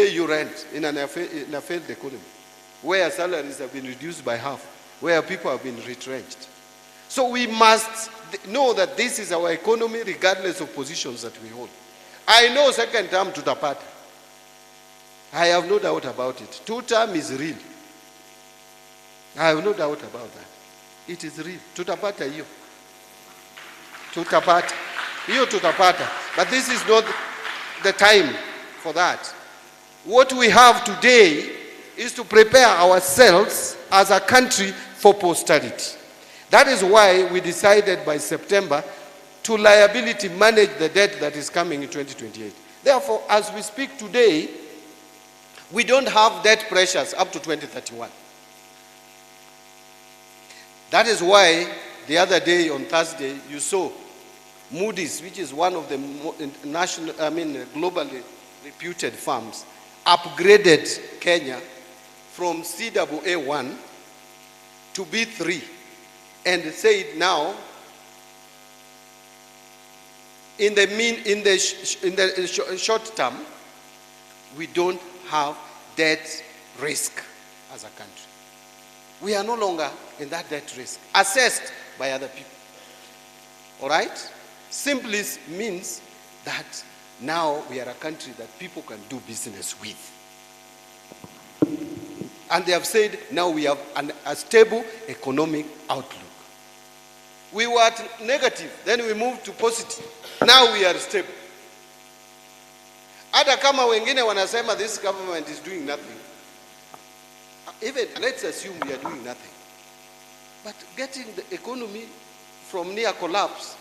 pay you rent in a failed economy, where salaries have been reduced by half, where people have been retrenched. So we must know that this is our economy regardless of positions that we hold. I know second term Tutapata. I have no doubt about it. Two term is real. I have no doubt about that. It is real. Tutapata hiyo. Tutapata. Hiyo tutapata. But this is not the time for that. What we have today is to prepare ourselves as a country for posterity. That is why we decided by September to liability manage the debt that is coming in 2028. Therefore, as we speak today, we don't have debt pressures up to 2031. That is why the other day on Thursday, you saw Moody's, which is one of the globally reputed firms, upgraded Kenya from CAA1 to B3 and said now in the short term we don't have debt risk as a country. We are no longer in that debt risk assessed by other people. All right? Simply means that now we are a country that people can do business with. And they have said now we have a stable economic outlook. We were at negative, then we moved to positive. Now we are stable. Hata kama wengine wanasema this government is doing nothing. Even let's assume we are doing nothing. But getting the economy from near collapse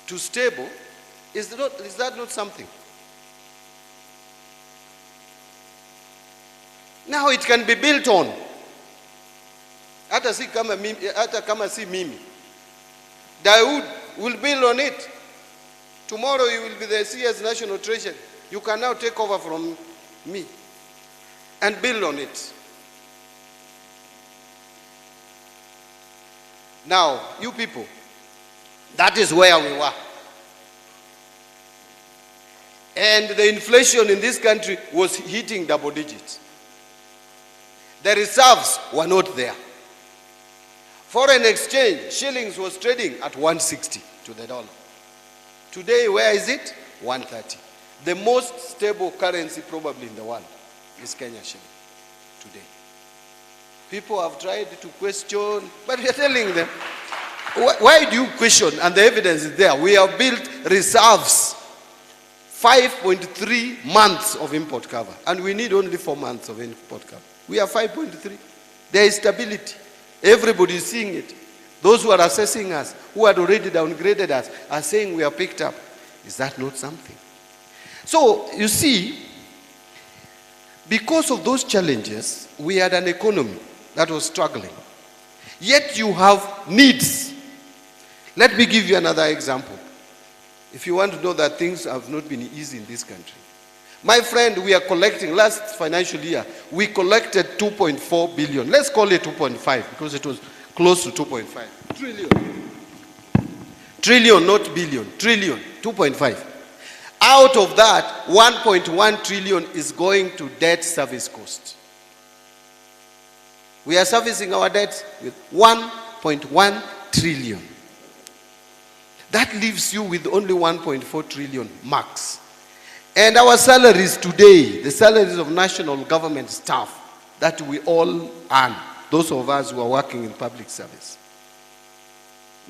to stable, is that not something? Now it can be built on. Hata kama si mimi. Dawood will build on it. Tomorrow you will be the CS National Treasury. You can now take over from me and build on it. Now, you people, that is where we were. And the inflation in this country was hitting double digits. The reserves were not there. Foreign exchange, shillings was trading at 160 to the dollar. Today, where is it? 130. The most stable currency probably in the world is Kenya shilling today. People have tried to question, but we are telling them, why do you question? And the evidence is there. We have built reserves, 5.3 months of import cover, and we need only 4 months of import cover. We are 5.3. There is stability. Everybody is seeing it. Those who are assessing us, who had already downgraded us, are saying we are picked up. Is that not something? So, you see, because of those challenges, we had an economy that was struggling. Yet you have needs. Let me give you another example. If you want to know that things have not been easy in this country. My friend, we are collecting, last financial year, we collected 2.4 billion. Let's call it 2.5 because it was close to 2.5. Trillion. Trillion, not billion. Trillion, 2.5. Out of that, 1.1 trillion is going to debt service cost. We are servicing our debts with 1.1 trillion. That leaves you with only 1.4 trillion max. And our salaries today, the salaries of national government staff that we all earn, those of us who are working in public service,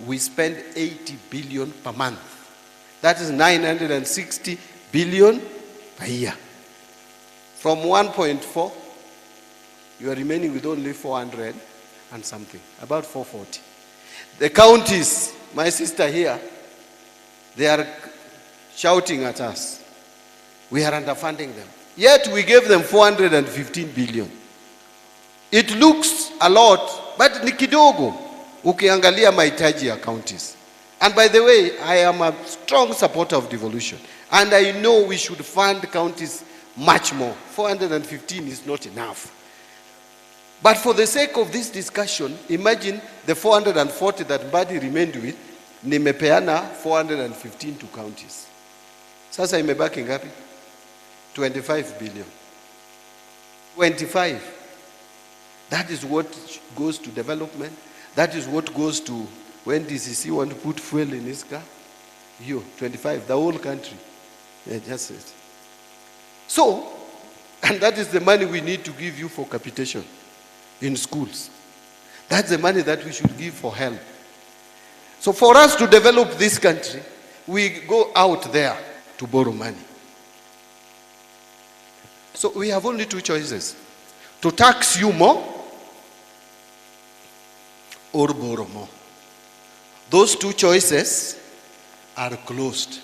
we spend 80 billion per month. That is 960 billion per year. From 1.4, you are remaining with only 400 and something, about 440. The counties, my sister here, they are shouting at us. We are underfunding them. Yet we gave them 415 billion. It looks a lot, but ni kidogo ukiangalia mahitaji ya counties. And by the way, I am a strong supporter of devolution. And I know we should fund counties much more. 415 is not enough. But for the sake of this discussion, imagine the 440 that Mbadi remained with, nimepeana 415 to counties. Sasa imebaki ngapi? 25 billion. 25. That is what goes to development. That is what goes to when DCC want to put fuel in his car. Hiyo, 25, the whole country. Yeah, just it. So, and that is the money we need to give you for capitation in schools. That's the money that we should give for help. So for us to develop this country, we go out there to borrow money. So we have only two choices: to tax you more or borrow more. Those two choices are closed.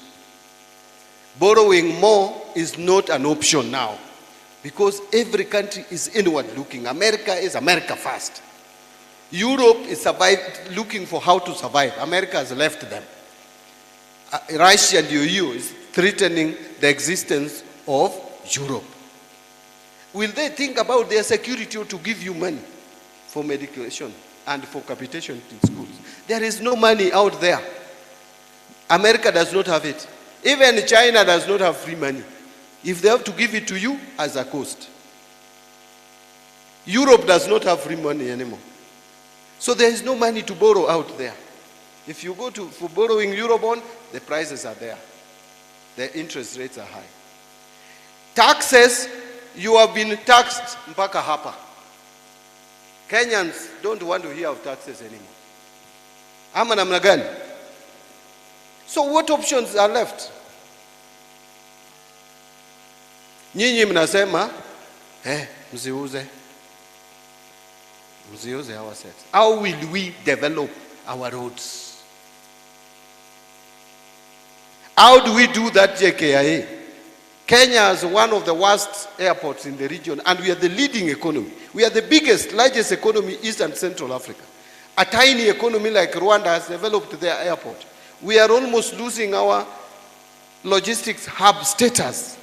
Borrowing more is not an option now, because every country is inward looking. America is America first. Europe is looking for how to survive. America has left them. Russia and EU is threatening the existence of Europe. Will they think about their security or to give you money for medication and for capitation in schools? There is no money out there. America does not have it. Even China does not have free money. If they have to give it to you as a cost. Europe does not have free money anymore. So there is no money to borrow out there. If you go for borrowing Eurobond, the prices are there. The interest rates are high. Taxes, you have been taxed mpaka hapa. Kenyans don't want to hear of taxes anymore. Ama namna gani? So what options are left? Nyinyi mnasema, mziuze our assets. How will we develop our roads? How do we do that, JKIA? Kenya is one of the worst airports in the region, and we are the leading economy. We are the largest economy East and Central Africa. A tiny economy like Rwanda has developed their airport. We are almost losing our logistics hub status.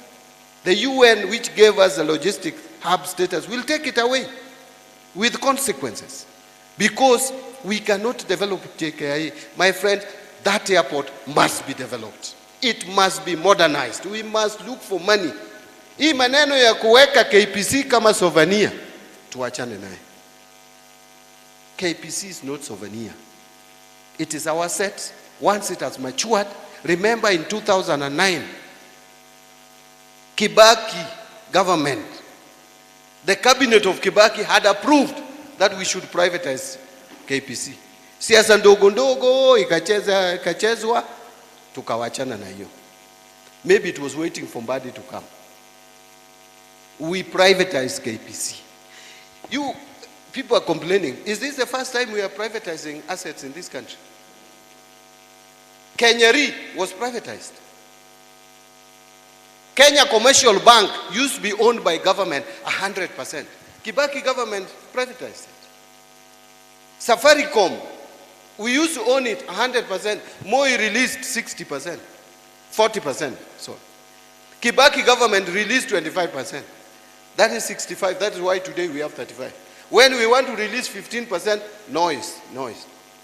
The UN, which gave us the logistics hub status, will take it away with consequences, because we cannot develop JKIA. My friend, that airport must be developed. It must be modernized. We must look for money. Hii maneno ya kuweka KPC kama souvenir, tuachane naye. KPC is not souvenir. It is our asset. Once it has matured, remember in 2009, Kibaki government, the cabinet of Kibaki had approved that we should privatize KPC. Siasa ndogo ndogo ikachezwa, tukawachana na hiyo. Maybe it was waiting for Mbadi to come. We privatized KPC. People are complaining. Is this the first time we are privatizing assets in this country? Kenya Re was privatized. Kenya Commercial Bank used to be owned by government 100%. Kibaki government privatized it. Safaricom, we used to own it 100%. Moi released 60%, 40%. So Kibaki government released 25%. That is 65. That is why today we have 35. When we want to release 15%, noise.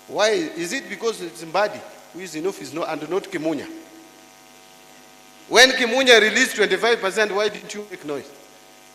Why? Is it because it's Mbadi who is in office and not Kimunya? When Kimunya released 25%, why didn't you make noise?